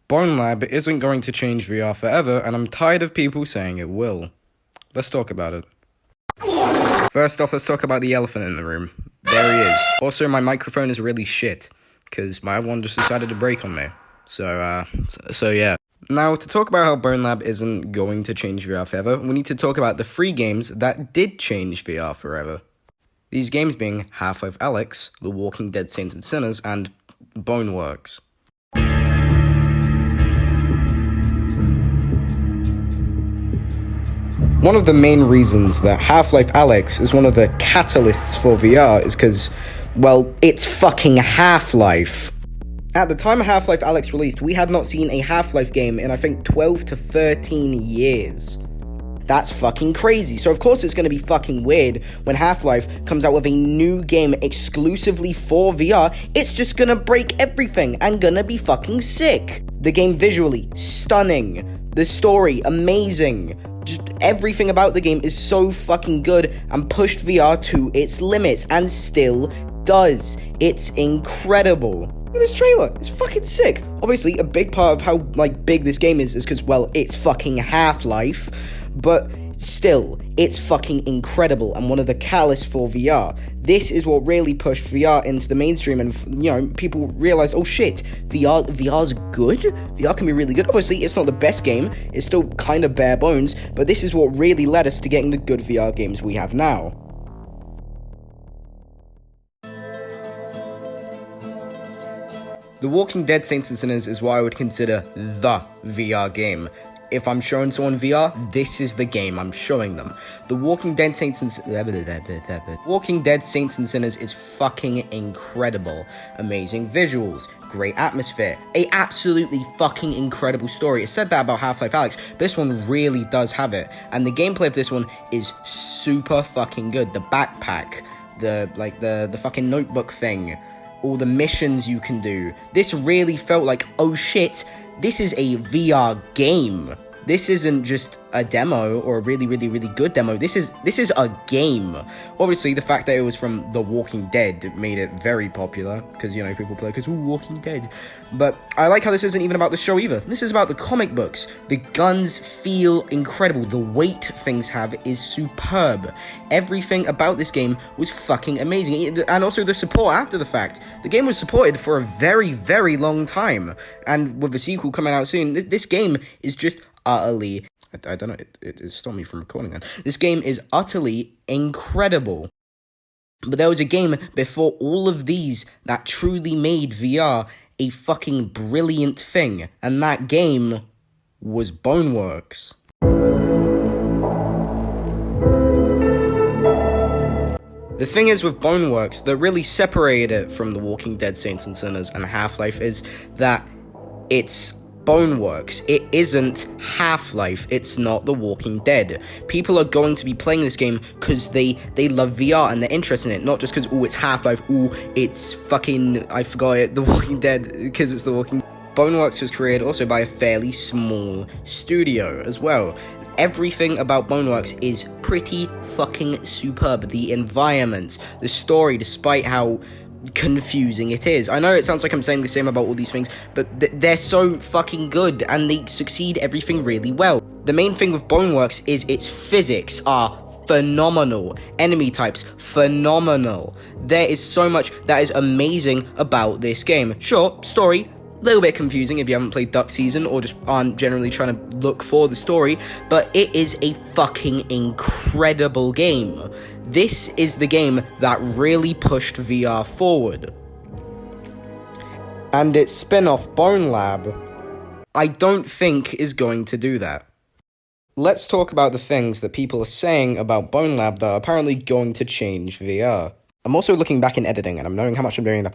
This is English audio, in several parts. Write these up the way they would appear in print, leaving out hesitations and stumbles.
Bonelab isn't going to change VR forever, and I'm tired of people saying it will. Let's talk about it. First off, let's talk about the elephant in the room. There he is. Also, my microphone is really shit, because my other one just decided to break on me. So yeah. Now, to talk about how Bonelab isn't going to change VR forever, we need to talk about the 3 games that did change VR forever. These games being Half-Life Alyx, The Walking Dead Saints and Sinners, and Boneworks. One of the main reasons that Half-Life Alyx is one of the catalysts for VR is because, well, it's fucking Half-Life. At the time Half-Life Alyx released, we had not seen a Half-Life game in, I think, 12 to 13 years. That's fucking crazy. So of course it's going to be fucking weird when Half-Life comes out with a new game exclusively for VR. It's just going to break everything and gonna be fucking sick. The game visually, stunning. The story, amazing. Just everything about the game is so fucking good and pushed VR to its limits and still does. It's incredible. Look at this trailer, it's fucking sick. Obviously, a big part of how, big this game is because, well, it's fucking Half-Life, but still, it's fucking incredible and one of the catalysts for VR. This is what really pushed VR into the mainstream and, people realized, oh shit, VR's good? VR can be really good. Obviously, it's not the best game, it's still kind of bare bones, but this is what really led us to getting the good VR games we have now. The Walking Dead Saints and Sinners is what I would consider the VR game. If I'm showing someone VR, this is the game I'm showing them. The Walking Dead Saints and Sinners is fucking incredible. Amazing visuals, great atmosphere, a absolutely fucking incredible story. I said that about Half-Life Alyx, but this one really does have it. And the gameplay of this one is super fucking good. The backpack, the fucking notebook thing, all the missions you can do. This really felt like, oh shit, this is a VR game. This isn't just a demo or a really, really, really good demo. This is a game. Obviously, the fact that it was from The Walking Dead made it very popular because, people play because, Walking Dead. But I like how this isn't even about the show either. This is about the comic books. The guns feel incredible. The weight things have is superb. Everything about this game was fucking amazing. And also the support after the fact. The game was supported for a very, very long time. And with the sequel coming out soon, this game is just utterly, I don't know, it stopped me from recording then. This game is utterly incredible. But there was a game before all of these that truly made VR a fucking brilliant thing, and that game was Boneworks. The thing is with Boneworks that really separated it from The Walking Dead Saints and Sinners and Half-Life is that it's Boneworks. It isn't Half-Life. It's not The Walking Dead. People are going to be playing this game because they love VR and they're interested in it, not just because, it's Half-Life, it's fucking, I forgot it, The Walking Dead, because it's The Walking Dead. Boneworks was created also by a fairly small studio as well. Everything about Boneworks is pretty fucking superb. The environment, the story, despite how confusing it is. I know it sounds like I'm saying the same about all these things, but they're so fucking good and they succeed everything really well. The main thing with Boneworks is its physics are phenomenal. Enemy types, phenomenal. There is so much that is amazing about this game. Sure, story, a little bit confusing if you haven't played Duck Season or just aren't generally trying to look for the story, but it is a fucking incredible game. This is the game that really pushed VR forward. And its spin-off, Bonelab, I don't think is going to do that. Let's talk about the things that people are saying about Bonelab that are apparently going to change VR. I'm also looking back in editing, and I'm knowing how much I'm doing the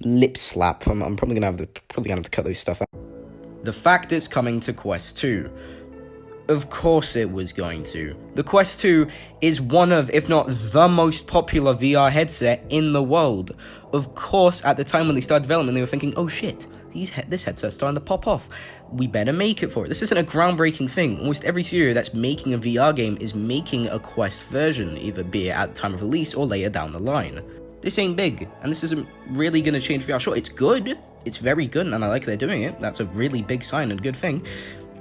lip slap. I'm probably gonna have to cut those stuff out. The fact it's coming to Quest 2. Of course it was going to. The Quest 2 is one of, if not the most popular VR headset in the world. Of course, at the time when they started development, they were thinking, oh shit, this headset's starting to pop off. We better make it for it. This isn't a groundbreaking thing. Almost every studio that's making a VR game is making a Quest version, either be it at the time of release or later down the line. This ain't big, and this isn't really going to change VR. Sure, it's good. it's very good, and I like they're doing it. That's a really big sign and good thing.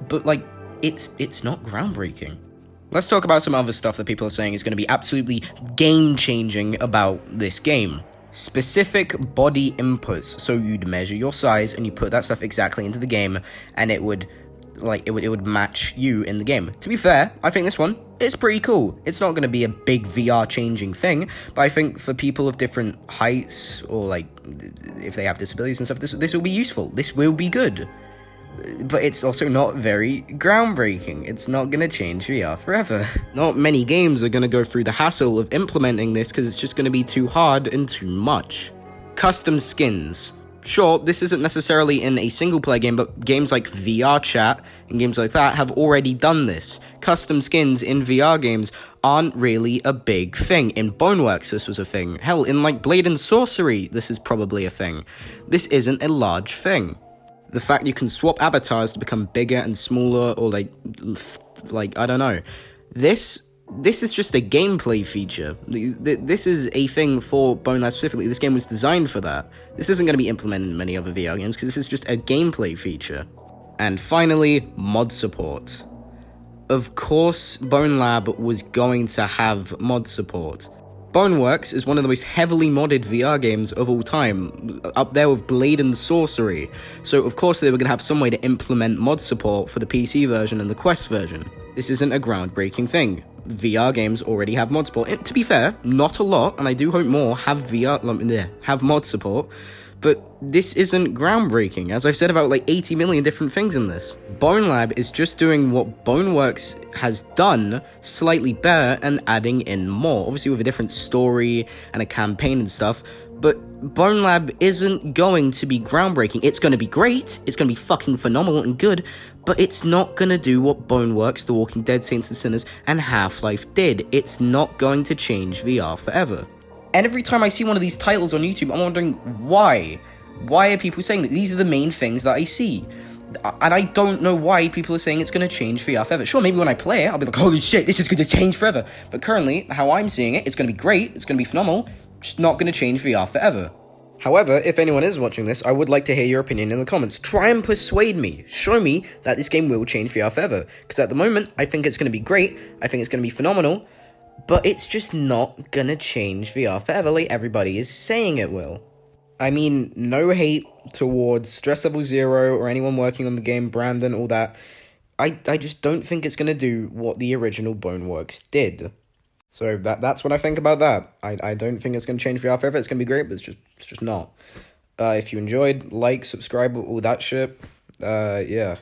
But, like, it's not groundbreaking. Let's talk about some other stuff that people are saying is going to be absolutely game-changing about this game. Specific body inputs. So you'd measure your size, and you put that stuff exactly into the game, and it would match you in the game. To be fair, I think this one is pretty cool. It's not going to be a big VR changing thing, but I think for people of different heights, or like if they have disabilities and stuff, this will be useful. This will be good. But it's also not very groundbreaking. It's not going to change VR forever. Not many games are going to go through the hassle of implementing this because it's just going to be too hard and too much. Custom skins. Sure, this isn't necessarily in a single-player game, but games like VR Chat and games like that have already done this. Custom skins in VR games aren't really a big thing. In Boneworks, this was a thing. Hell, in like Blade and Sorcery, this is probably a thing. This isn't a large thing. The fact you can swap avatars to become bigger and smaller, or like I don't know. This is just a gameplay feature. This is a thing for Bonelab specifically. This game was designed for that. This isn't going to be implemented in many other VR games, because this is just a gameplay feature. And finally, mod support. Of course, Bonelab was going to have mod support. Boneworks is one of the most heavily modded VR games of all time, up there with Blade and Sorcery, so of course they were going to have some way to implement mod support for the PC version and the Quest version. This isn't a groundbreaking thing. VR games already have mod support. To be fair, not a lot, and I do hope more have mod support, but this isn't groundbreaking, as I've said about like 80 million different things in this. Bonelab is just doing what Boneworks has done slightly better and adding in more, obviously with a different story and a campaign and stuff, but Bonelab isn't going to be groundbreaking. It's going to be great, it's going to be fucking phenomenal and good, but it's not going to do what Boneworks, The Walking Dead, Saints and Sinners, and Half-Life did. It's not going to change VR forever. And every time I see one of these titles on YouTube, I'm wondering why. Why are people saying that? These are the main things that I see. And I don't know why people are saying it's going to change VR forever. Sure, maybe when I play it, I'll be like, holy shit, this is going to change forever. But currently, how I'm seeing it, it's going to be great, it's going to be phenomenal, just not going to change VR forever. However, if anyone is watching this, I would like to hear your opinion in the comments. Try and persuade me. Show me that this game will change VR forever. Because at the moment, I think it's going to be great, I think it's going to be phenomenal, but it's just not gonna change VR forever like everybody is saying it will. I mean, no hate towards Stress Level Zero or anyone working on the game, Brandon, all that. I just don't think it's gonna do what the original Boneworks did. So that's what I think about that. I don't think it's gonna change VR forever. It's gonna be great, but it's just not. If you enjoyed, like, subscribe, all that shit. Yeah.